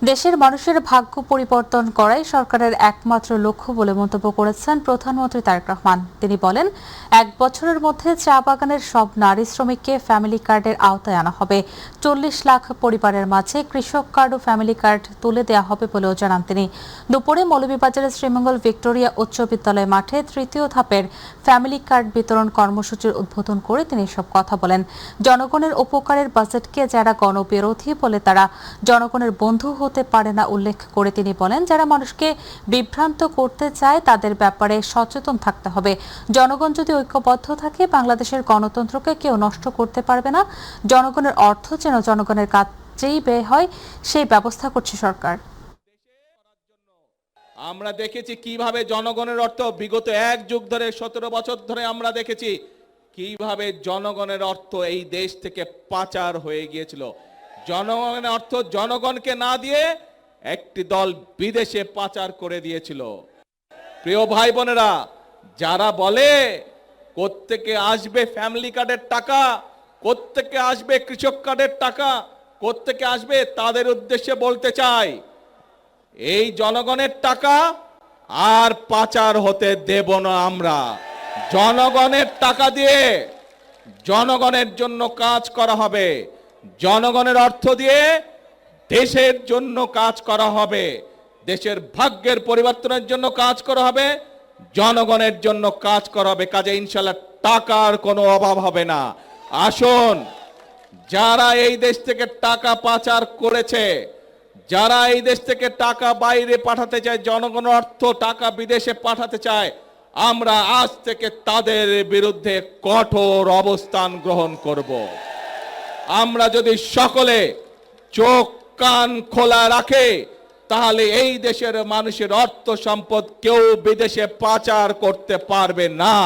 দেশের মানুষের ভাগ্য পরিবর্তন করাই সরকারের একমাত্র লক্ষ্য বলে মন্তব্য করেছেন প্রধানমন্ত্রী তারেক রহমান। তিনি বলেন, ১ বছরের মধ্যে চা বাগানের সব নারী শ্রমিককে ফ্যামিলি কার্ডের আওতায় আনা হবে। ৪০ লাখ পরিবারের মাঝে কৃষক কার্ড ও ফ্যামিলি কার্ড তুলে দেওয়া হবে বলেও জানান তিনি। দুপুরে মৌলভীবাজারের শ্রীমঙ্গল ভিক্টোরিয়া উচ্চ বিদ্যালয় মাঠে তৃতীয় ধাপের ফ্যামিলি কার্ড বিতরণ কর্মসূচির উদ্বোধন করে তিনি এসব কথা বলেন। জনগণের উপকারের বাজেটকে যারা গণবিরোধী বলে তারা জনগণের বন্ধু হতে পারে না উল্লেখ করে তিনি বলেন, যারা মানুষকে বিভ্রান্ত করতে চায় তাদের ব্যাপারে সচেতন থাকতে হবে। জনগণ যদি ঐক্যবদ্ধ থাকে বাংলাদেশের গণতন্ত্রকে কেউ নষ্ট করতে পারবে না। জনগণের অর্থ যেন জনগণের কাছেই ব্যয় হয় সেই ব্যবস্থা করছে সরকার। আমরা দেখেছি কিভাবে জনগণের অর্থ বিগত 1 যুগ ধরে 17 বছর ধরে আমরা দেখেছি কিভাবে জনগণের অর্থ এই দেশ থেকে পাচার হয়ে গিয়েছিল। জনগণের অর্থ জনগণকে না দিয়ে একটি দল বিদেশে পাচার করে দিয়েছিল। প্রিয় ভাই বোনেরা, যারা বলে কোত্থেকে আসবে ফ্যামিলি কার্ডের টাকা, কোত্থেকে আসবে কৃষক কার্ডের টাকা, কোত্থেকে আসবে, তাদের উদ্দেশ্যে বলতে চাই, এই জনগণের টাকা আর পাচার হতে দেব না। আমরা জনগণের টাকা দিয়ে জনগণের জন্য কাজ করা হবে, জনগণের অর্থ দিয়ে দেশের জন্য কাজ করা হবে, দেশের ভাগ্যের পরিবর্তনের জন্য কাজ করা হবে, জনগণের জন্য কাজ করা হবে। কাজে ইনশাআল্লাহ টাকার কোনো অভাব হবে না। আসুন, যারা এই দেশ থেকে টাকা পাচার করেছে, যারা এই দেশ থেকে টাকা বাইরে পাঠাতে চায়, জনগণের অর্থ টাকা বিদেশে পাঠাতে চায়, আমরা আজ থেকে তাদের বিরুদ্ধে কঠোর অবস্থান গ্রহণ করব। আমরা যদি সকলে চোখ কান খোলা রাখে তাহলে এই দেশের মানুষের অর্থ সম্পদ কেউ বিদেশে পাচার করতে পারবে না।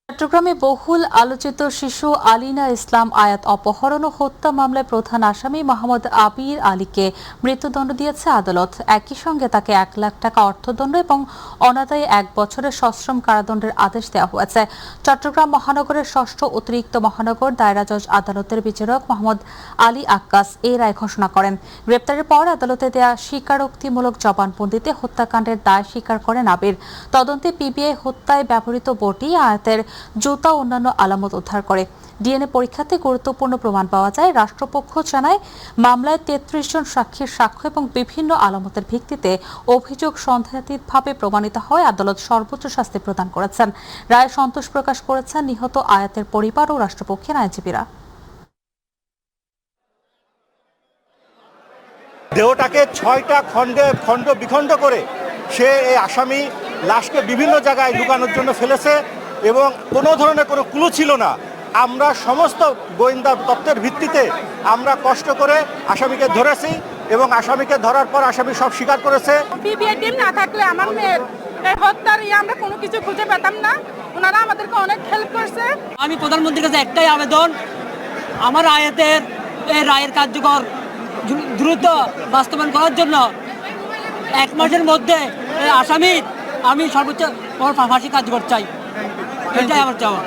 চট্টগ্রামে বহুল আলোচিত শিশু আলিনা ইসলাম আয়াত অপহরণ ও হত্যা মামলায় প্রধান আসামি মোহাম্মদ আবির আলীকে মৃত্যুদণ্ড দিয়েছে আদালত। একই সঙ্গে তাকে ১ লাখ টাকা অর্থদণ্ড এবং অনাদায়ে ১ বছরের সশ্রম কারাদণ্ডের আদেশ দেওয়া হয়েছে। চট্টগ্রাম মহানগরের ৬ষ্ঠ অতিরিক্ত মহানগর দায়রা জজ আদালতের বিচারক মোহাম্মদ আলী আক্কাস এই রায় ঘোষণা করেন। গ্রেপ্তারের পর আদালতে দেয়া স্বীকারোক্তিমূলক জবানবন্দিতে হত্যাকাণ্ডের দায় স্বীকার করেন আবির। তদন্তে পিবিআই হত্যায় ব্যবহৃত বটি, আয়াতের জুতা ও অন্যান্য আলামত উদ্ধার করে। ডিএনএ পরীক্ষাতে গুরুত্বপূর্ণ প্রমাণ পাওয়া যায়। রাষ্ট্রপক্ষ জানায়, মামলায় ৩৩ জন সাক্ষীর সাক্ষ্য এবং বিভিন্ন আলামতের ভিত্তিতে অভিযোগ সন্দেহাতীতভাবে প্রমাণিত হয়। আদালত সর্বোচ্চ শাস্তি প্রদান করেছেন। রায়ে সন্তোষ প্রকাশ করেছেন নিহত আয়াতের পরিবার ও রাষ্ট্রপক্ষের আইনজীবীরা। দেহটাকে ৬টা খণ্ড বিখণ্ড করে সে এই আসামি লাশকে বিভিন্ন জায়গায় লুকানোর জন্য ফেলেছে এবং কোনো ধরনের কোনো ক্লু ছিল না। আমরা সমস্ত গোয়েন্দা তথ্যের ভিত্তিতে আমরা কষ্ট করে আসামিকে ধরেছি এবং আসামিকে ধরার পর আসামি সব স্বীকার করেছে। পিবিআই টিম না থাকলে আমার মেয়ের হত্যার আমরা কোনো কিছু খুঁজে পেতাম না। ওনারা আমাদেরকে অনেক হেল্প করছে। আমি প্রধানমন্ত্রীর কাছে একটাই আবেদন, আমার আয়াতের এই রায়ের কার্যকর দ্রুত বাস্তবায়ন করার জন্য 1 মাসের মধ্যে আসামি আমি সর্বোচ্চ ফাঁসি কার্যকর চাই। এটাই আমার চাওয়া।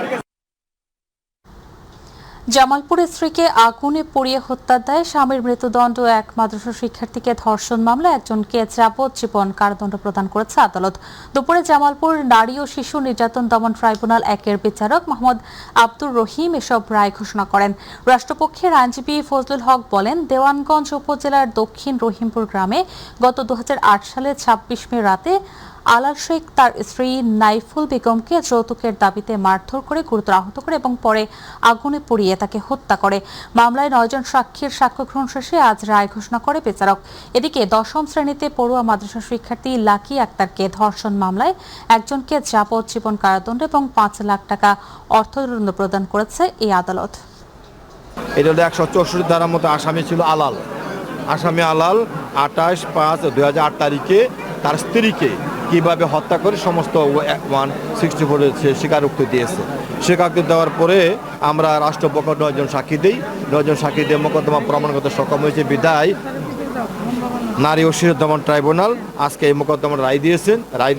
জামালপুরের স্ত্রীকে আগুনে পুড়িয়ে হত্যার দায়ে স্বামীর মৃত্যুদণ্ড, এক মাদ্রাসা শিক্ষার্থীকে ধর্ষণ মামলায় একজনকে যাবজ্জীবন কারাদণ্ড প্রদান করেছে আদালত। দুপুরে জামালপুর নারী ও শিশু নির্যাতন দমন ট্রাইব্যুনাল ১-এর বিচারক মোহাম্মদ আব্দুর রহিম এসব রায় ঘোষণা করেন। রাষ্ট্রপক্ষের আইনজীবী ফজলুল হক বলেন, দেওয়ানগঞ্জ উপজেলার দক্ষিণ রহিমপুর গ্রামে গত ২০০৮ সালের ২৬ মে রাতে আলাল শেখ তার স্ত্রী নাইফুল বেগমকে যৌতুকের দাবিতে মারধর করে গুরুতর আহত করে এবং পরে আগুনে পুড়িয়ে তাকে হত্যা করে। মামলায় ৯ জন সাক্ষীর সাক্ষ্য গ্রহণ শেষে আজ রায় ঘোষণা করে বিচারক। এদিকে ১০ম শ্রেণীতে পড়ুয়া মাদ্রাসা শিক্ষার্থী লাকি আক্তারকে ধর্ষণ মামলায় একজনকে যাবজ্জীবন কারাদণ্ড এবং ৫ লাখ টাকা অর্থদণ্ড প্রদান করেছে এই আদালত। এটা হলো ১৬৪ ধারার মতো আসামি ছিল আলাল। আসামি আলাল ২৮/৫/২০০৮ তারিখে তার স্ত্রীকে কিভাবে হত্যা করে সমস্ত 164 স্বীকারোক্তি দিয়েছে। স্বীকারোক্তি দেওয়ার পরে আমরা রাষ্ট্রপক্ষ ৯ জন সাক্ষী দিই। ৯ জন সাক্ষী দিয়ে মোকদ্দমা প্রমাণ করতে সক্ষম হয়েছে বিধায় নারী ও শিশু দমন ট্রাইব্যুনাল আজকে এই মোকদ্দমার রায়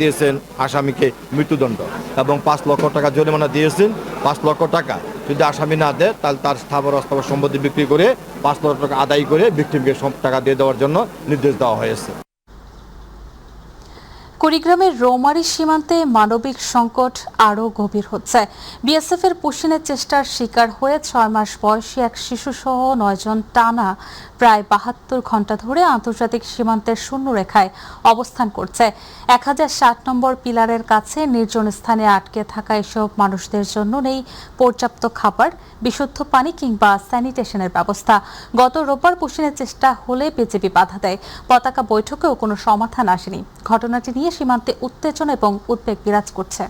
দিয়েছেন আসামিকে মৃত্যুদণ্ড এবং 5 লক্ষ টাকা জরিমানা দিয়েছেন। 5 লক্ষ টাকা যদি আসামি না দেয় তাহলে তার স্থাবর অস্থাবর সম্পত্তি বিক্রি করে 5 লক্ষ টাকা আদায় করে ভিকটিমকে সব টাকা দিয়ে দেওয়ার জন্য নির্দেশ দেওয়া হয়েছে। কুড়িগ্রামের রৌমারী সীমান্তে মানবিক সংকট আরও গভীর হচ্ছে। বিএসএফের পুশিনের চেষ্টার শিকার হয়ে 6 মাস বয়সী এক শিশুসহ 9 জন টানা প্রায় 72 ঘন্টা ধরে আন্তর্জাতিক সীমান্তের শূন্য রেখায় অবস্থান করছে। 1060 নম্বর পিলারের কাছে নির্জন স্থানে আটকে থাকা এসব মানুষদের জন্য নেই পর্যাপ্ত খাবার, বিশুদ্ধ পানি কিংবা স্যানিটেশনের ব্যবস্থা। গত রোববার পুশিনের চেষ্টা হলে বিজেপি বাধা দেয়। পতাকা বৈঠকেও কোনো সমাধান আসেনি। ঘটনাটি নিয়ে সীমান্তে উত্তেজনা এবং উদ্বেগ বিরাজ করছে।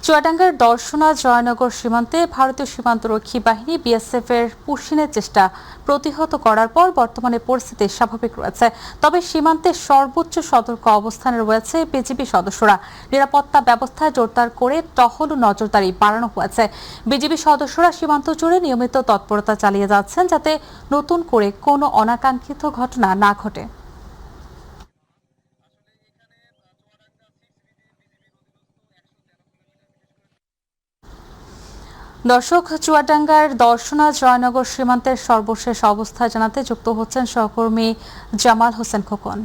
চুয়াডাঙ্গার দর্শনা জয়নগর সীমান্তে ভারতীয় সীমান্তরক্ষী বাহিনী বিএসএফ এর পুশিনের চেষ্টা প্রতিহত করার পর বর্তমানে পরিস্থিতি স্বাভাবিক রয়েছে। তবে সীমান্তে সর্বোচ্চ সতর্ক অবস্থানে রয়েছে বিজিবি সদস্যরা। নিরাপত্তা ব্যবস্থা জোরদার করে টহল ও নজরদারি বাড়ানো হয়েছে। বিজিবি সদস্যরা সীমান্ত জুড়ে নিয়মিত তৎপরতা চালিয়ে যাচ্ছেন যাতে নতুন করে কোনো অনাকাঙ্ক্ষিত ঘটনা না ঘটে। দর্শক, চুয়াডাঙ্গার দর্শনা জয়নগর সীমান্তের সর্বশেষ অবস্থা জানাতে যুক্ত হচ্ছেন সহকর্মী জামাল হোসেন খোকন।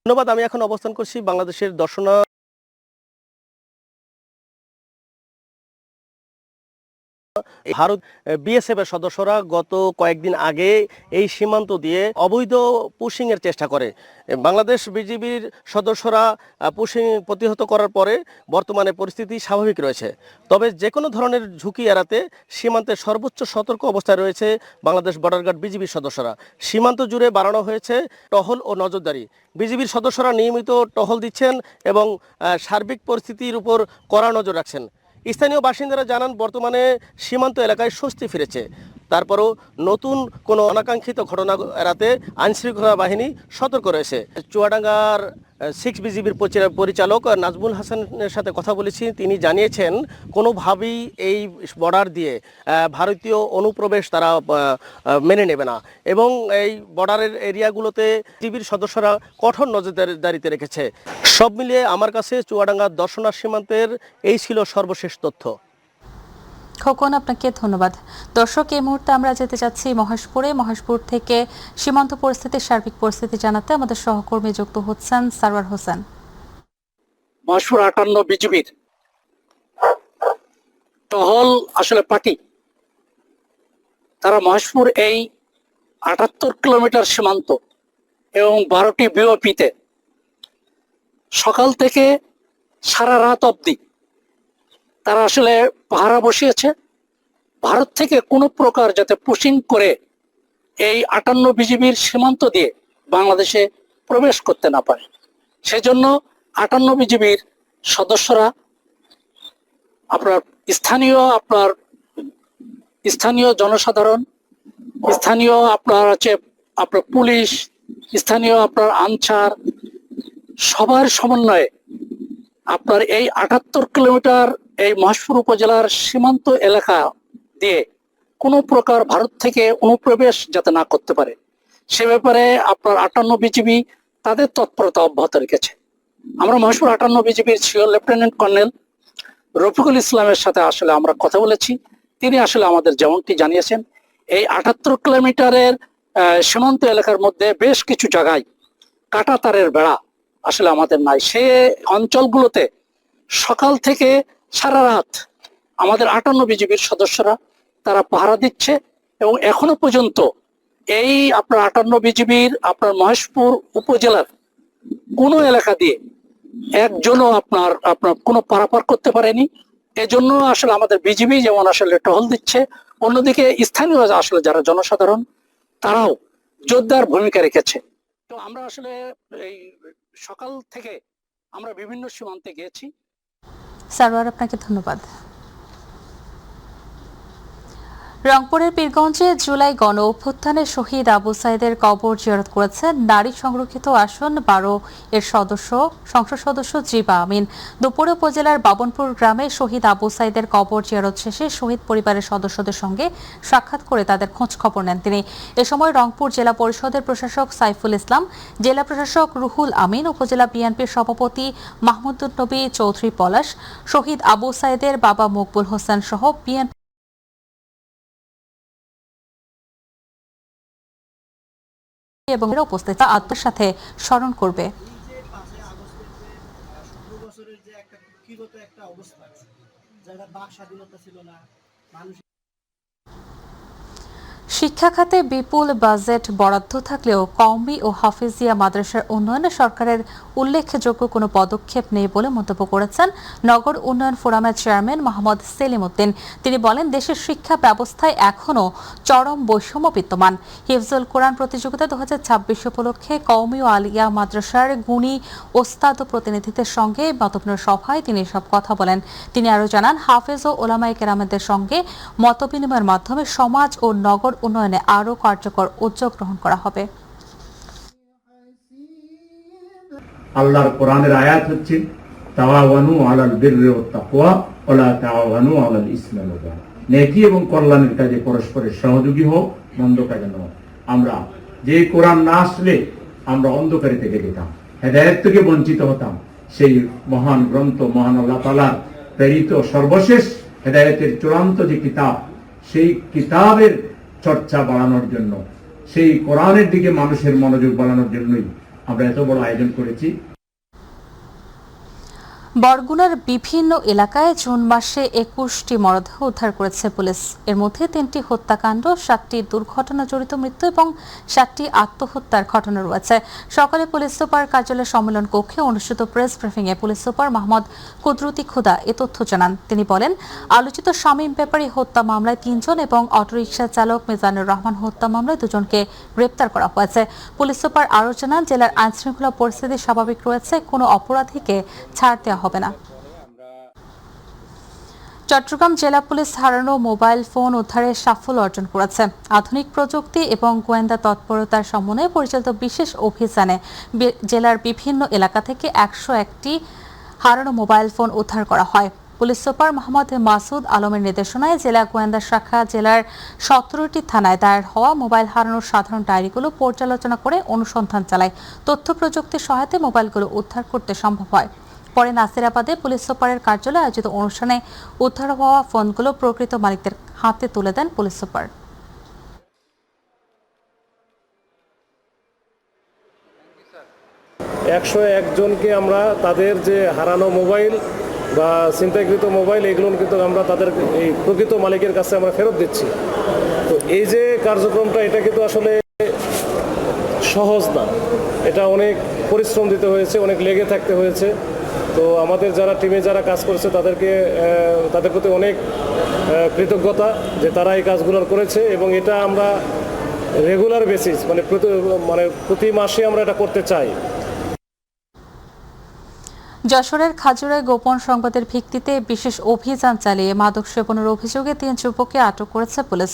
ধন্যবাদ। আমি এখন অবস্থান করছি বাংলাদেশের দর্শনা ভারত বিএসএফ এর সদস্যরা গত কয়েকদিন আগে এই সীমান্ত দিয়ে অবৈধ পুশিং এর চেষ্টা করে। বাংলাদেশ বিজিবির সদস্যরা পুশিং প্রতিহত করার পরে বর্তমানে পরিস্থিতি স্বাভাবিক রয়েছে। তবে যে কোনো ধরনের ঝুঁকি এড়াতে সীমান্তে সর্বোচ্চ সতর্ক অবস্থায় রয়েছে বাংলাদেশ বর্ডার গার্ড বিজিবির সদস্যরা। সীমান্ত জুড়ে বাড়ানো হয়েছে টহল ও নজরদারি। বিজিবির সদস্যরা নিয়মিত টহল দিচ্ছেন এবং সার্বিক পরিস্থিতির উপর কড়া নজর রাখছেন। স্থানীয় বাসিন্দারা জানান বর্তমানে সীমান্ত এলাকায় স্বস্তি ফিরেছে। তারপরও নতুন কোনো অনাকাঙ্ক্ষিত ঘটনা এড়াতে আইনশৃঙ্খলা বাহিনী সতর্ক রয়েছে। চুয়াডাঙ্গার 6 বিজিবির পরিচালক নাজমুল হাসানের সাথে কথা বলেছি। তিনি জানিয়েছেন কোনোভাবেই এই বর্ডার দিয়ে ভারতীয় অনুপ্রবেশ তারা মেনে নেবে না এবং এই বর্ডারের এরিয়াগুলোতে বিজিবির সদস্যরা কঠোর নজরদারিতে রেখেছে। সব মিলিয়ে আমার কাছে চুয়াডাঙ্গার দর্শনা সীমান্তের এই ছিল সর্বশেষ তথ্য। খোকন, আপনাকে ধন্যবাদ। দর্শক, এই মুহূর্তে আমরা যেতে চাচ্ছি মহেশপুর থেকে সীমান্ত পরিস্থিতির সার্বিক পরিস্থিতি জানাতে আমাদের সহকর্মী যুক্ত হচ্ছেন সারওয়ার হোসেন। মহেশপুর 58 বিজিবির টহল আসলে পার্টি, তারা মহেশপুর এই 78 কিলোমিটার সীমান্ত এবং 12টি বিওপিতে সকাল থেকে সারা রাত অবধি তারা আসলে পাহারা বসিয়েছে। ভারত থেকে কোনো প্রকার যাতে পুশিং করে এই 58 বিজিবির সীমান্ত দিয়ে বাংলাদেশে প্রবেশ করতে না পারে, সেজন্য 58 বিজিবির সদস্যরা আপনার স্থানীয় জনসাধারণ, স্থানীয় আপনার পুলিশ, স্থানীয় আপনার আনসার, সবার সমন্বয়ে আপনার এই 78 কিলোমিটার এই মহেশপুর উপজেলার সীমান্ত এলাকা দিয়ে কোনো প্রকার ভারত থেকে অনুপ্রবেশ যাতে না করতে পারে সে ব্যাপারে আপনার 58 বিজিবি তাদের তৎপরতা অব্যাহত রেখেছে। আমরা মহেশপুর 58 বিজিবির সিও লেফটেন্যান্ট কর্নেল রফিকুল ইসলামের সাথে আসলে আমরা কথা বলেছি। তিনি আসলে আমাদের যেমনটি জানিয়েছেন, এই 78 কিলোমিটারের সীমান্ত এলাকার মধ্যে বেশ কিছু জায়গায় কাঁটা তারের বেড়া আসলে আমাদের নাই। সে অঞ্চলগুলোতে সকাল থেকে সারা রাত আমাদের 58 বিজিবির সদস্যরা তারা পাহারা দিচ্ছে এবং এখনো পর্যন্ত এই আপনার 58 বিজিবির আপনার মহেশপুর উপজেলার কোনো এলাকা দিয়ে একজনও আপনার কোনো পারাপার করতে পারেনি। এজন্য আসলে আমাদের বিজিবি যেমন আসলে টহল দিচ্ছে, অন্যদিকে স্থানীয় আসলে যারা জনসাধারণ তারাও জোরদার ভূমিকা রেখেছে। তো আমরা আসলে এই সকাল থেকে আমরা বিভিন্ন সীমান্তে গিয়েছি। সারওয়ার, আপনাকে ধন্যবাদ। রংপুরের পীরগঞ্জে জুলাই গণ অভ্যুত্থানে শহীদ আবু সাইদের কবর জিয়ারত করেছেন নারী সংরক্ষিত আসন 12 এর সংসদ সদস্য জিবা আমিন। দুপুরে উপজেলার বাবনপুর গ্রামে শহীদ আবু সাইদের কবর জিয়ারত শেষে শহীদ পরিবারের সদস্যদের সঙ্গে সাক্ষাৎ করে তাদের খোঁজ খবর নেন তিনি। এ সময় রংপুর জেলা পরিষদের প্রশাসক সাইফুল ইসলাম, জেলা প্রশাসক রুহুল আমিন, উপজেলা বিএনপির সভাপতি মাহমুদুর নবী চৌধুরী পলাশ, শহীদ আবু সাইদের বাবা মকবুল হোসেন সহ বিএনপি এবং উপস্থিত আত্মার সাথে স্মরণ করবে। শিক্ষা খাতে বিপুল বাজেট বরাদ্দ থাকলেও কওমি ও হাফিজিয়া মাদ্রাসার উন্নয়নে সরকারের উল্লেখযোগ্য কোনো পদক্ষেপ নেই বলে মন্তব্য করেছেন নগর উন্নয়ন ফোরামের চেয়ারম্যান মোহাম্মদ সেলিম উদ্দিন। তিনি বলেন, দেশের শিক্ষা ব্যবস্থায় এখনও চরম বৈষম্য বিদ্যমান। হিফজুল কোরআন প্রতিযোগিতা 2026 উপলক্ষে কওমি ও আলিয়া মাদ্রাসার গুণী ওস্তাদ ও প্রতিনিধিদের সঙ্গে মতবিনিময় সভায় তিনি এসব কথা বলেন। তিনি আরও জানান, হাফেজ ও ওলামায়ে কেরামদের সঙ্গে মতবিনিময়ের মাধ্যমে সমাজ ও নগর উন্নয়নে আরও কার্যকর উদ্যোগ গ্রহণ করা হবে। আল্লাহর কোরআনের আয়াত হচ্ছে তাওয়ানু আলাল বিররি ওয়াত তাকওয়া ওয়া লা তাওয়ানু আলাল ইসমি ওয়াল উদওয়ান। নেকি এবং কল্যাণের কাজে পরস্পরের সহযোগী হোক, মন্দ কাজে নয়। আমরা যে কোরআন না আসলে আমরা অন্ধকারে থেকে যেতাম, হেদায়েত থেকে বঞ্চিত হতাম। সেই মহান গ্রন্থ, মহান আল্লাহ তাআলার প্রেরিত সর্বশেষ হেদায়েতের চূড়ান্ত যে কিতাব, সেই কিতাবের চর্চা বাড়ানোর জন্য, সেই কোরআনের দিকে মানুষের মনোযোগ বাড়ানোর জন্যই আমরা এত বড় আয়োজন করেছি। বরগুনার বিভিন্ন এলাকায় জুন মাসে 21টি মরদেহ উদ্ধার করেছে পুলিশ। এর মধ্যে 3টি হত্যাকাণ্ড, 7টি দুর্ঘটনা জড়িত মৃত্যু এবং 7টি আত্মহত্যার ঘটনা রয়েছে। সকালে পুলিশ সুপার কার্যালয় সম্মেলন কক্ষে অনুষ্ঠিত প্রেস ব্রিফিংয়ে পুলিশ সুপার মোহাম্মদ কুদরতি খুদা এ তথ্য জানান। তিনি বলেন, আলোচিত শামীম ব্যাপারী হত্যা মামলায় 3 জন এবং অটোরিকশা চালক মিজানুর রহমান হত্যা মামলায় 2 জনকে গ্রেপ্তার করা হয়েছে। পুলিশ সুপার আরও জানান, জেলার আইনশৃঙ্খলা পরিস্থিতি স্বাভাবিক রয়েছে, কোনো অপরাধীকে ছাড় দেওয়া হবে না। চট্টগ্রাম জেলা পুলিশ হারানো মোবাইল ফোন উদ্ধারে সাফল্য অর্জন করেছে। আধুনিক প্রযুক্তি এবং গোয়েন্দা তৎপরতার সমন্বয়ে পরিচালিত বিশেষ অভিযানে জেলার বিভিন্ন এলাকা থেকে 101টি হারানো মোবাইল ফোন উদ্ধার করা হয়। পুলিশ সুপার মোহাম্মদ মাসুদ আলমের নির্দেশনায় জেলা গোয়েন্দা শাখা জেলার 17টি থানায় দায়ের হওয়া মোবাইল হারানোর সাধারণ ডায়েরিগুলো পর্যালোচনা করে অনুসন্ধান চালায়। তথ্য প্রযুক্তির সহায়তায় মোবাইলগুলো উদ্ধার করতে সম্ভব হয়। পরে নাসিরাবাদে পুলিশ সুপারের কার্যালয়ে আয়োজিত অনুষ্ঠানে উদ্ধার হওয়া ফোনগুলো প্রকৃত মালিকদের হাতে তুলে দেন পুলিশ সুপার। 101 জনকে আমরা তাদের যে হারানো মোবাইল বা ছিনতাইকৃত মোবাইল, এগুলো কিন্তু আমরা তাদের এই প্রকৃত মালিকের কাছে আমরা ফেরত দিচ্ছি। তো এই যে কার্যক্রমটা, এটা কিন্তু আসলে সহজ না, এটা অনেক পরিশ্রম দিতে হয়েছে, অনেক লেগে থাকতে হয়েছে। তো আমাদের যারা টিমে যারা কাজ করেছে তাদের প্রতি অনেক কৃতজ্ঞতা যে তারা এই কাজগুলো করেছে, এবং এটা আমরা রেগুলার বেসিস প্রতি মাসে আমরা এটা করতে চাই। যশোরের খাজুরায় গোপন সংবাদের ভিত্তিতে বিশেষ অভিযান চালিয়ে মাদক সেবনের অভিযোগে 3 যুবককে আটক করেছে পুলিশ।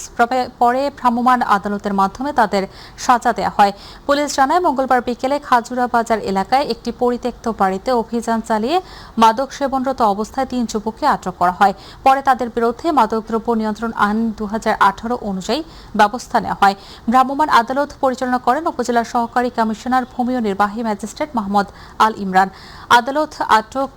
পরে ভ্রাম্যমাণ আদালতের মাধ্যমে তাদের সাজা দেওয়া হয়। পুলিশ জানায়, মঙ্গলবার বিকেলে খাজুরা বাজার এলাকায় একটি পরিত্যক্ত বাড়িতে অভিযান চালিয়ে মাদক সেবনরত অবস্থায় 3 যুবককে আটক করা হয়। পরে তাদের বিরুদ্ধে মাদকদ্রব্য নিয়ন্ত্রণ আইন 2018 অনুযায়ী ব্যবস্থা নেওয়া হয়। ভ্রাম্যমাণ আদালত পরিচালনা করেন উপজেলার সহকারী কমিশনার ভূমি ও নির্বাহী ম্যাজিস্ট্রেট মোহাম্মদ আল ইমরান। আদালত আটক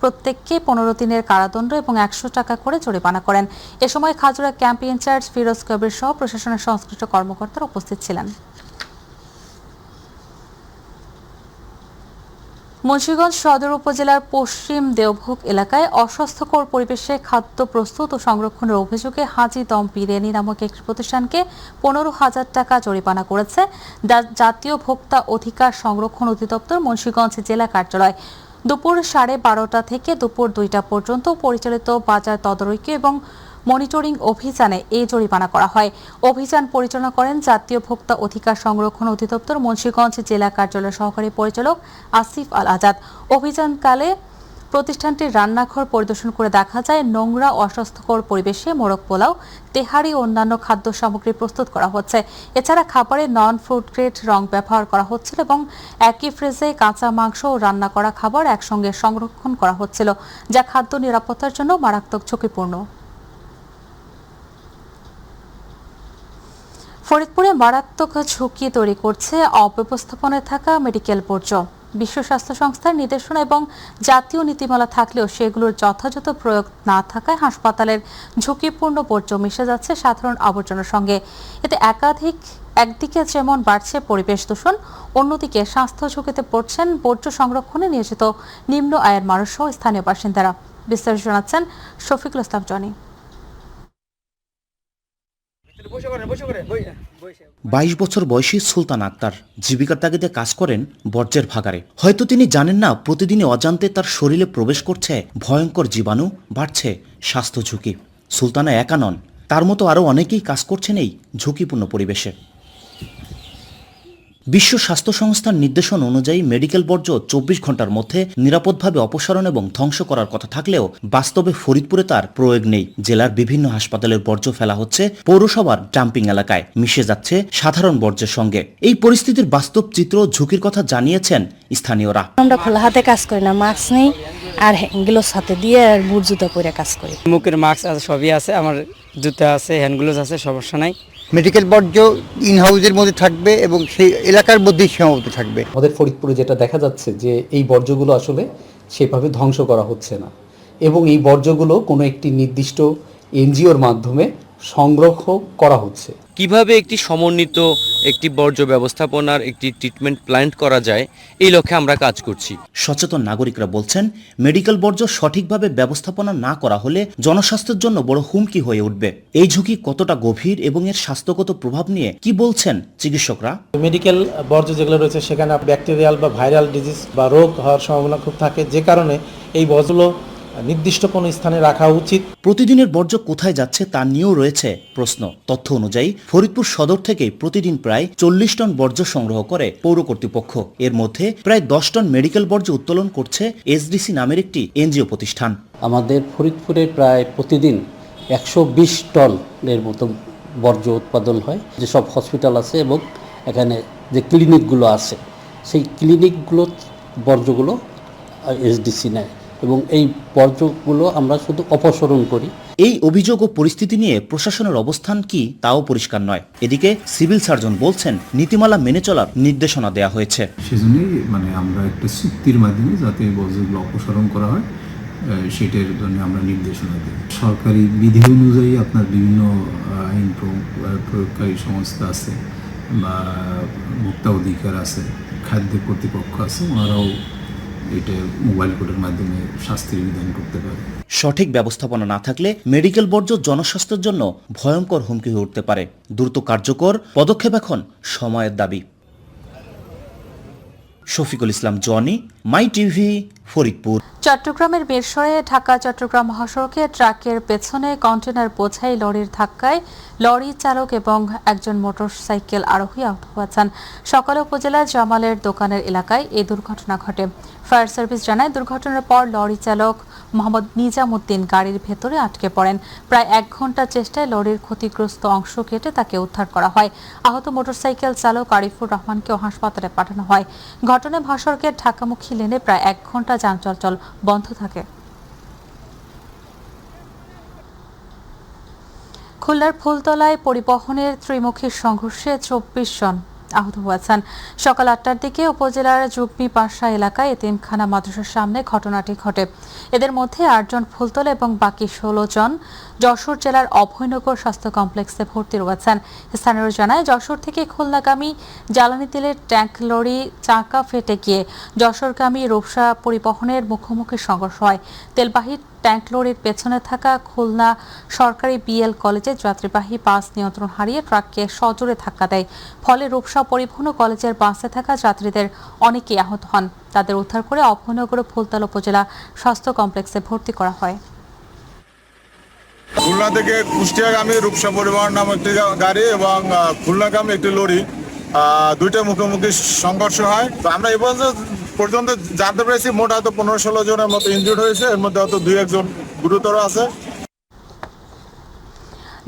প্রত্যেককে 15 দিনের কারাদণ্ড এবং 100 টাকা করে জরিমানা করেন। এ সময় খাজুরা ক্যাম্প ইনচার্জ ফিরোজ কবির সহ প্রশাসনের সংশ্লিষ্ট কর্মকর্তারা উপস্থিত ছিলেন। মুন্সিগঞ্জ সদর উপজেলার পশ্চিম দেওভোগ এলাকায় অস্বাস্থ্যকর পরিবেশে খাদ্য প্রস্তুত ও সংরক্ষণের অভিযোগে হাজি দম বিরিয়ানি নামক একটি প্রতিষ্ঠানকে 15,000 টাকা জরিমানা করেছে জাতীয় ভোক্তা অধিকার সংরক্ষণ অধিদপ্তর মুন্সিগঞ্জ জেলা কার্যালয়। দুপুর 12:30 থেকে দুপুর 2টা পর্যন্ত পরিচালিত বাজার তদারকি এবং মনিটরিং অভিযানে এই জরিমানা করা হয়। অভিযান পরিচালনা করেন জাতীয় ভোক্তা অধিকার সংরক্ষণ অধিদপ্তর মুন্সিগঞ্জ জেলা কার্যালয়ের সহকারী পরিচালক আসিফ আল আজাদ। অভিযানকালে প্রতিষ্ঠানটির রান্নাঘর পরিদর্শন করে দেখা যায় নোংরা অস্বাস্থ্যকর পরিবেশে মোরগ পোলাও, তেহারি ও অন্যান্য খাদ্য সামগ্রী প্রস্তুত করা হচ্ছে। এছাড়া খাবারে নন ফুড গ্রেড রং ব্যবহার করা হচ্ছিল এবং একই ফ্রিজে কাঁচা মাংস ও রান্না করা খাবার একসঙ্গে সংরক্ষণ করা হচ্ছিল, যা খাদ্য নিরাপত্তার জন্য মারাত্মক ঝুঁকিপূর্ণ। ফরিদপুরে মারাত্মক ঝুঁকি তৈরি করছে অব্যবস্থাপনায় থাকা মেডিকেল বর্জ্য। বিশ্ব স্বাস্থ্য সংস্থার নির্দেশনা এবং জাতীয় নীতিমালা থাকলেও সেগুলোর যথাযথ প্রয়োগ না থাকায় হাসপাতালের ঝুঁকিপূর্ণ বর্জ্য মিশে যাচ্ছে সাধারণ আবর্জনার সঙ্গে। এতে একদিকে যেমন বাড়ছে পরিবেশ দূষণ, অন্যদিকে স্বাস্থ্য ঝুঁকিতে পড়ছেন বর্জ্য সংরক্ষণে নিয়োজিত নিম্ন আয়ের মানুষসহ স্থানীয় বাসিন্দারা। বিস্তারিত জানাচ্ছেন শফিকুল ইসলাম জনি। 22 বছর বয়সী সুলতান আক্তার জীবিকার তাগিদে কাজ করেন বর্জ্যের ভাগাড়ে। হয়তো তিনি জানেন না প্রতিদিনই অজান্তে তার শরীরে প্রবেশ করছে ভয়ঙ্কর জীবাণু, বাড়ছে স্বাস্থ্য ঝুঁকি। সুলতানা একা নন, তার মতো আরও অনেকেই কাজ করছেন এই ঝুঁকিপূর্ণ পরিবেশে। বিশ্ব স্বাস্থ্য সংস্থার নির্দেশন অনুযায়ী মেডিকেল বর্জ্য 24 ঘন্টার মধ্যে নিরাপদভাবে অপসারণ এবং ধ্বংস করার কথা থাকলেও বাস্তবে ফরিদপুরে তার প্রয়োগ নেই। জেলার বিভিন্ন হাসপাতালের বর্জ্য ফেলা হচ্ছে পৌরসভার ডাম্পিং এলাকায়, মিশে যাচ্ছে সাধারণ বর্জ্যের সঙ্গে। এই পরিস্থিতির বাস্তব চিত্র ঝুঁকির কথা জানিয়েছেন স্থানীয়রা। আমরা খোলা হাতে কাজ করি না, মাস্ক নেই আর হ্যান্ডগ্লোভস হাতে দিয়ে আর বুট জুতা পরে কাজ করি। মুখের মাস্ক আছে, সবই আছে, আমার জুতা আছে, হ্যান্ডগ্লোভস আছে, সমস্যা নাই। মেডিকেল বর্জ্য ইন হাউসের মধ্যে থাকবে এবং সেই এলাকার মধ্যেই সীমাবদ্ধ থাকবে। আমাদের ফরিদপুরে যেটা দেখা যাচ্ছে যে এই বর্জ্যগুলো আসলে সেভাবে ধ্বংস করা হচ্ছে না এবং এই বর্জ্যগুলো কোনো একটি নির্দিষ্ট এনজিওর মাধ্যমে সংগ্রহ করা হচ্ছে। কিভাবে একটি সমন্বিত একটি বর্জ্য ব্যবস্থাপনার একটি ট্রিটমেন্ট প্ল্যান করা যায়, এই লক্ষ্যে আমরা কাজ করছি। সচেতন নাগরিকরা বলছেন মেডিকেল বর্জ্য সঠিকভাবে ব্যবস্থাপনা না করা হলে জনস্বাস্থ্যের জন্য বড় হুমকি হয়ে উঠবে। এই ঝুঁকি কতটা গভীর এবং এর স্বাস্থ্যগত প্রভাব নিয়ে কি বলছেন চিকিৎসকরা? মেডিকেল বর্জ্য যেগুলো রয়েছে সেখানে ব্যাকটেরিয়াল বা ভাইরাল ডিজিজ বা রোগ হওয়ার সম্ভাবনা খুব থাকে, যে কারণে এই বর্জ্যগুলো নির্দিষ্ট কোনো স্থানে রাখা উচিত। প্রতিদিনের বর্জ্য কোথায় যাচ্ছে তা নিয়েও রয়েছে প্রশ্ন। তথ্য অনুযায়ী ফরিদপুর সদর থেকে প্রতিদিন প্রায় 40 টন বর্জ্য সংগ্রহ করে পৌর কর্তৃপক্ষ। এর মধ্যে প্রায় 10 টন মেডিকেল বর্জ্য উত্তোলন করছে এসডিসি নামের একটি এনজিও প্রতিষ্ঠান। আমাদের ফরিদপুরে প্রায় প্রতিদিন 120 টনের মতো বর্জ্য উৎপাদন হয়। যেসব হসপিটাল আছে এবং এখানে যে ক্লিনিকগুলো আছে, সেই ক্লিনিকগুলো বর্জ্যগুলো এসডিসি নেয় এবং এই বর্জ্যগুলো আমরা শুধু অপসারণ করি। এই অভিযোগ ও পরিস্থিতি নিয়ে প্রশাসনের অবস্থান কি তাও পরিষ্কার নয়। এদিকে সিভিল সার্জন বলছেন নীতিমালা মেনে চলার নির্দেশনা দেওয়া হয়েছে। সেজন্যই আমরা একটা চুক্তির মাধ্যমে যাতে বর্জ্যগুলো অপসারণ করা হয় সেটার জন্য আমরা নির্দেশনা দিই। সরকারি বিধি অনুযায়ী আপনার বিভিন্ন আইন প্রয়োগকারী সংস্থা আছে বা ভোক্তা অধিকার আছে, খাদ্য কর্তৃপক্ষ আছে, ওনারাও এটা মোবাইল কোর্টের মাধ্যমে শাস্তির বিধান করতে পারে। সঠিক ব্যবস্থাপনা না থাকলে মেডিকেল বর্জ্য জনস্বাস্থ্যের জন্য ভয়ঙ্কর হুমকি হয়ে উঠতে পারে। দ্রুত কার্যকর পদক্ষেপ এখন সময়ের দাবি। শফিকুল ইসলাম জনি, মাই টিভি, ফরিদপুর। চট্টগ্রামের মিরসরাইয়ে ঢাকা চট্টগ্রাম মহাসড়কে ট্রাকের পেছনে কন্টেনার বোঝাই লরির ধাক্কায় লরি চালক এবং একজন মোটরসাইকেল আরোহী আহত হয়েছেন। সকালে উপজেলার জামালের দোকানের এলাকায় এই দুর্ঘটনা ঘটে। ফায়ার সার্ভিস জানায় দুর্ঘটনার পর লরি চালক মোহাম্মদ নিজামুদ্দিন গাড়ির ভেতরে আটকে পড়েন। প্রায় 1 ঘন্টা চেষ্টায় লরির ক্ষতিগ্রস্ত অংশ কেটে তাকে উদ্ধার করা হয়। আহত মোটরসাইকেল চালক আরিফুর রহমানকেও হাসপাতালে পাঠানো হয়। ঘটনায় মহাসড়কের ঢাকামুখী লেনে প্রায় 1 ঘন্টা যান চলাচল বন্ধ থাকে। খুলনার ফুলতলায় পরিবহনের ত্রিমুখী সংঘর্ষে 24 জন আহত হয়েছেন। সকাল 8টার দিকে উপজেলার জুগমি পাশা এলাকায় এতিমখানা মাদ্রাসার সামনে ঘটনাটি ঘটে। এদের মধ্যে 8 জন ফুলতলা এবং বাকি 16 জন যশোর জেলার অভয়নগর স্বাস্থ্য কমপ্লেক্সে ভর্তি রয়েছেন। স্থানীয়রা জানায় যশোর থেকে খুলনাগামী জ্বালানি তেলের ট্যাঙ্ক লরি চাকা ফেটে গিয়ে যশোরগামী রূপসা পরিবহনের মুখোমুখি সংঘর্ষ হয়। তেলবাহী ট্যাঙ্ক লরির পেছনে থাকা খুলনা সরকারি বিএল কলেজের যাত্রীবাহী বাস নিয়ন্ত্রণ হারিয়ে ট্রাককে সজোরে ধাক্কা দেয়। ফলে রূপসা পরিবহন ও কলেজের বাসে থাকা যাত্রীদের অনেকেই আহত হন। তাদের উদ্ধার করে অভয়নগর ফুলতলা উপজেলা স্বাস্থ্য কমপ্লেক্সে ভর্তি করা হয়। খুলনা থেকে কুষ্টিয়াগামী রূপসা পরিবহন নামক একটি গাড়ি এবং খুলনাগামী একটি লরি, দুইটা মুখোমুখি সংঘর্ষ হয়। তো আমরা এ পর্যন্ত পর্যন্ত জানতে পেরেছি মোট হয়তো 15-16 জনের মতো ইনজুর্ড হয়েছে, এর মধ্যে হয়তো 2-1 গুরুতর আছে।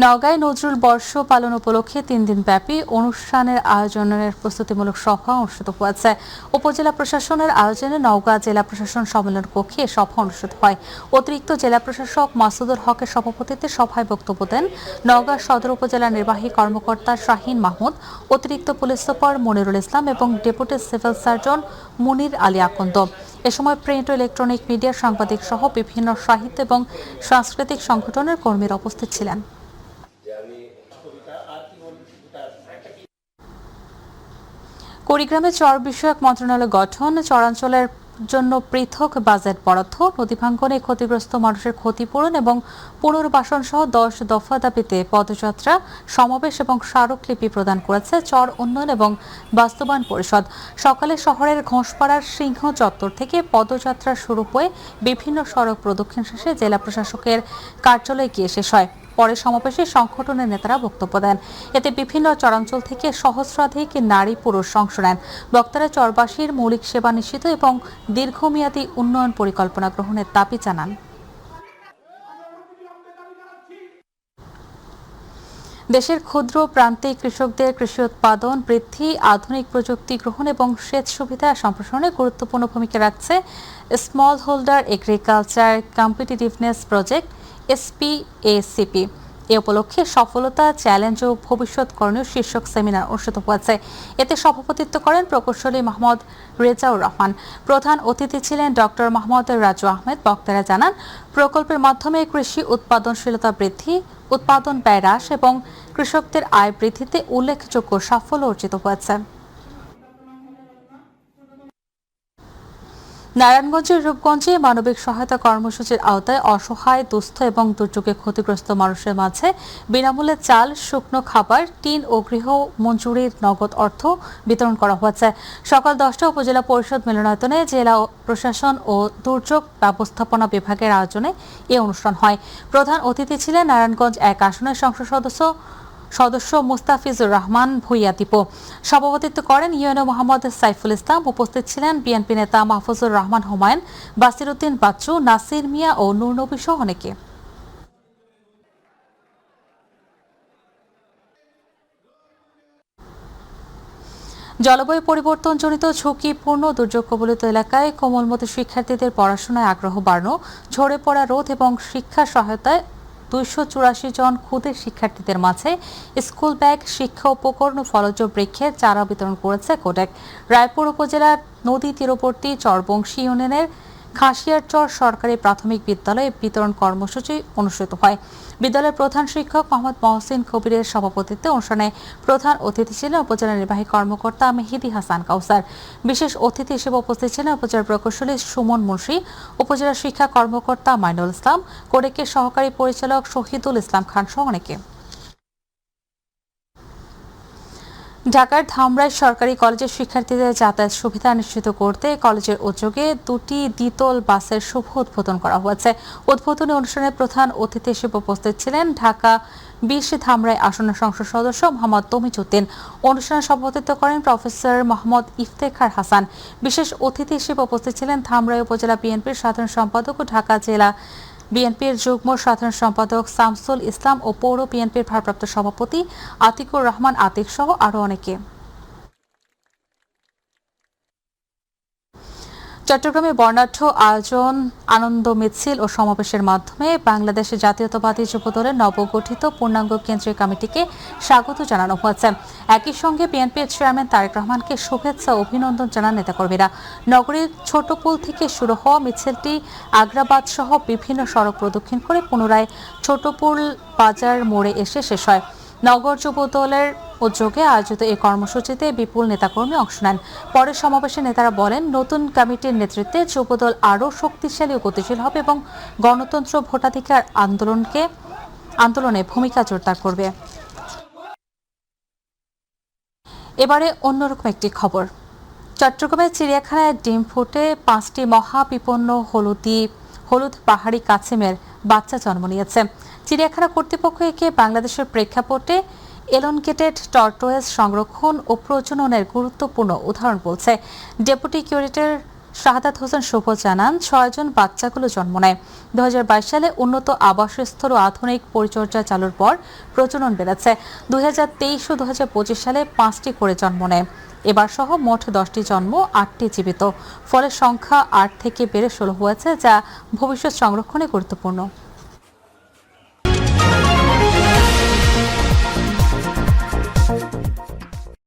নওগাঁয় নজরুল বর্ষ পালন উপলক্ষে 3 দিন ব্যাপী অনুষ্ঠানের আয়োজনের প্রস্তুতিমূলক সভা অনুষ্ঠিত হয়েছে। উপজেলা প্রশাসনের আয়োজনে নওগাঁ জেলা প্রশাসন সম্মেলন কক্ষে সভা অনুষ্ঠিত হয়। অতিরিক্ত জেলা প্রশাসক মাসুদুল হকের সভাপতিত্বে সভায় বক্তব্য দেন নওগাঁ সদর উপজেলা নির্বাহী কর্মকর্তা শাহিন মাহমুদ, অতিরিক্ত পুলিশ সুপার মনিরুল ইসলাম এবং ডেপুটি সিভিল সার্জন মুনির আলী আকন্দ। এ সময় প্রিন্ট ও ইলেকট্রনিক মিডিয়া, সাংবাদিক সহ বিভিন্ন সাহিত্য এবং সাংস্কৃতিক সংগঠনের কর্মীরা উপস্থিত ছিলেন। কুড়িগ্রামে চর বিষয়ক মন্ত্রণালয় গঠন, চরাঞ্চলের জন্য পৃথক বাজেট বরাদ্দ, নদী ভাঙ্গনে ক্ষতিগ্রস্ত মানুষের ক্ষতিপূরণ এবং পুনর্বাসন সহ 10 দফা দাবিতে পদযাত্রা, সমাবেশ এবং স্মারকলিপি প্রদান করেছে চর উন্নয়ন এবং বাস্তবায়ন পরিষদ। সকালে শহরের ঘোষপাড়ার সিংহ চত্বর থেকে পদযাত্রা শুরু হয়ে বিভিন্ন সড়ক প্রদক্ষিণ শেষে জেলা প্রশাসকের কার্যালয়ে গিয়ে শেষ হয়। পরে সমাবেশে সংগঠনের নেতারা বক্তব্য দেন। এতে বিভিন্ন চরাঞ্চল থেকে সহস্রাধিক নারী পুরুষ অংশ নেন। বক্তারা চরবাসীর মৌলিক সেবা নিশ্চিত এবং দীর্ঘমেয়াদী উন্নয়ন পরিকল্পনা গ্রহণের দাবি জানান। দেশের ক্ষুদ্র প্রান্তিক কৃষকদের কৃষি উৎপাদন বৃদ্ধি, আধুনিক প্রযুক্তি গ্রহণ এবং সেচ সুবিধা সম্প্রসারণে গুরুত্বপূর্ণ ভূমিকা রাখছে small holder agriculture competitiveness project SPACP। এ উপলক্ষে সফলতা, চ্যালেঞ্জ ও ভবিষ্যৎ করণীয় শীর্ষক সেমিনার অনুষ্ঠিত হয়েছে। এতে সভাপতিত্ব করেন প্রকৌশলী মোহাম্মদ রেজাউর রহমান। প্রধান অতিথি ছিলেন ডক্টর মোহাম্মদ রাজু আহমেদ। বক্তারা জানান, প্রকল্পের মাধ্যমে কৃষি উৎপাদনশীলতা বৃদ্ধি, উৎপাদন ব্যয় হ্রাস এবং কৃষকদের আয় বৃদ্ধিতে উল্লেখযোগ্য সাফল্য অর্জিত হয়েছে। নারায়ণগঞ্জের রূপগঞ্জে মানবিক সহায়তা কর্মসূচির আওতায় অসহায়, দুস্থ এবং দুর্যোগে ক্ষতিগ্রস্ত মানুষের মাঝে বিনামূল্যে চাল, শুকনো খাবার, টিন ও গৃহ মঞ্জুরির নগদ অর্থ বিতরণ করা হয়েছে। সকাল 10টায় উপজেলা পরিষদ মিলনায়তনে জেলা প্রশাসন ও দুর্যোগ ব্যবস্থাপনা বিভাগের আয়োজনে এ অনুষ্ঠান হয়। প্রধান অতিথি ছিলেন নারায়ণগঞ্জ 1 আসনের সংসদ সদস্য মুস্তাফিজুর রহমান ভুইয়া দীপু। সভাপতিত্ব করেন ইউএনও মোহাম্মদ সাইফুল ইসলাম। উপস্থিত ছিলেন বিএনপি নেতা মাহফুজুর রহমান হুমায়ুন, বাসিরউদ্দিন বাচ্চু, নাসির মিয়া ও নূর নবী সহ অনেকে। জলবায়ু পরিবর্তনজনিত ঝুঁকিপূর্ণ দুর্যোগ কবলিত এলাকায় কোমলমতি শিক্ষার্থীদের পড়াশোনায় আগ্রহ বাড়ানো, ঝরে পড়া রোধ এবং শিক্ষা সহায়তায় 284 জন ক্ষুদে শিক্ষার্থীদের মাঝে স্কুল ব্যাগ, শিক্ষা উপকরণ ও ফলজ বৃক্ষের চারা বিতরণ করেছে কোডেক। রায়পুর উপজেলার নদী তীরবর্তী চরবংশী ইউনিয়নের খাসিয়ারচর সরকারি প্রাথমিক বিদ্যালয়ে বিতরণ কর্মসূচি অনুষ্ঠিত হয়। বিদ্যালয়ের প্রধান শিক্ষক মোহাম্মদ মহসিন কবিরের সভাপতিত্বে অনুষ্ঠানে প্রধান অতিথি ছিলেন উপজেলা নির্বাহী কর্মকর্তা মেহেদি হাসান কাউসার। বিশেষ অতিথি হিসেবে উপস্থিত ছিলেন উপজেলা প্রকৌশলী সুমন মুন্সি, উপজেলা শিক্ষা কর্মকর্তা মাইনুল ইসলাম, কোডেকের সহকারী পরিচালক শহীদুল ইসলাম খান সহ অনেকে। ঢাকার ধামরাই সরকারি কলেজের শিক্ষার্থীদের যাতায়াত সুবিধা নিশ্চিত করতে কলেজের উদ্যোগে 2টি দ্বিতল বাসের শুভ উদ্বোধন করা হয়েছে। উদ্বোধনী অনুষ্ঠানে প্রধান অতিথি হিসেবে উপস্থিত ছিলেন ঢাকা 20 ধামরাই আসনের সংসদ সদস্য মোহাম্মদ তমিজউদ্দিন। অনুষ্ঠানে সভাপতিত্ব করেন প্রফেসর মোহাম্মদ ইফতেখার হাসান। বিশেষ অতিথি হিসেবে উপস্থিত ছিলেন ধামরাই উপজেলা বিএনপির সাধারণ সম্পাদক ও ঢাকা জেলা বিএনপির যুগ্ম সাধারণ সম্পাদক শামসুল ইসলাম ও পৌর বিএনপির ভারপ্রাপ্ত সভাপতি আতিকুর রহমান আতিক সহ আরও অনেকে। চট্টগ্রামে বর্ণাঢ্য আয়োজন, আনন্দ মিছিল ও সমাবেশের মাধ্যমে বাংলাদেশ জাতীয়তাবাদী যুবদলের নবগঠিত পূর্ণাঙ্গ কেন্দ্রীয় কমিটিকে স্বাগত জানানো হয়েছে। একই সঙ্গে বিএনপির চেয়ারম্যান তারেক রহমানকে শুভেচ্ছা ও অভিনন্দন জানান নেতাকর্মীরা। নগরীর ছোটপুল থেকে শুরু হওয়া মিছিলটি আগ্রাবাদ সহ বিভিন্ন সড়ক প্রদক্ষিণ করে পুনরায় ছোটপুল বাজার মোড়ে এসে শেষ হয়। নগর যুবদলের উদ্যোগে আয়োজিত এই কর্মসূচিতে বিপুল নেতাকর্মী অংশ নেন। পরে সমাবেশে নেতারা বলেন, নতুন কমিটির নেতৃত্বে যুবদল আরও শক্তিশালী ও গতিশীল হবে এবং গণতন্ত্র, ভোটাধিকার আন্দোলনে ভূমিকা জোরদার করবে। এবারে অন্যরকম একটি খবর। চট্টগ্রামের চিড়িয়াখানায় ডিম ফুটে 5টি মহাবিপন্ন হলুদ পাহাড়ি কাছিমের বাচ্চা জন্ম নিয়েছে। চিড়িয়াখানা কর্তৃপক্ষ একে বাংলাদেশের প্রেক্ষাপটে এলনগেটেড টর্টোয়েজ সংরক্ষণ ও প্রজননের গুরুত্বপূর্ণ উদাহরণ বলছে। ডেপুটি কিউরেটর শাহাদাত হোসেন শুভ জানান 6 জন বাচ্চাগুলো জন্ম নেয়। 2022 সালে উন্নত আবাসস্থল ও আধুনিক পরিচর্যা চালুর পর প্রজনন বেড়েছে। 2023 ও 2025 সালে 5টি করে জন্ম নেয়। এবার সহ মোট 10টি জন্ম, 8টি জীবিত। ফলে সংখ্যা 8 থেকে বেড়ে 16 হয়েছে, যা ভবিষ্যৎ সংরক্ষণে গুরুত্বপূর্ণ।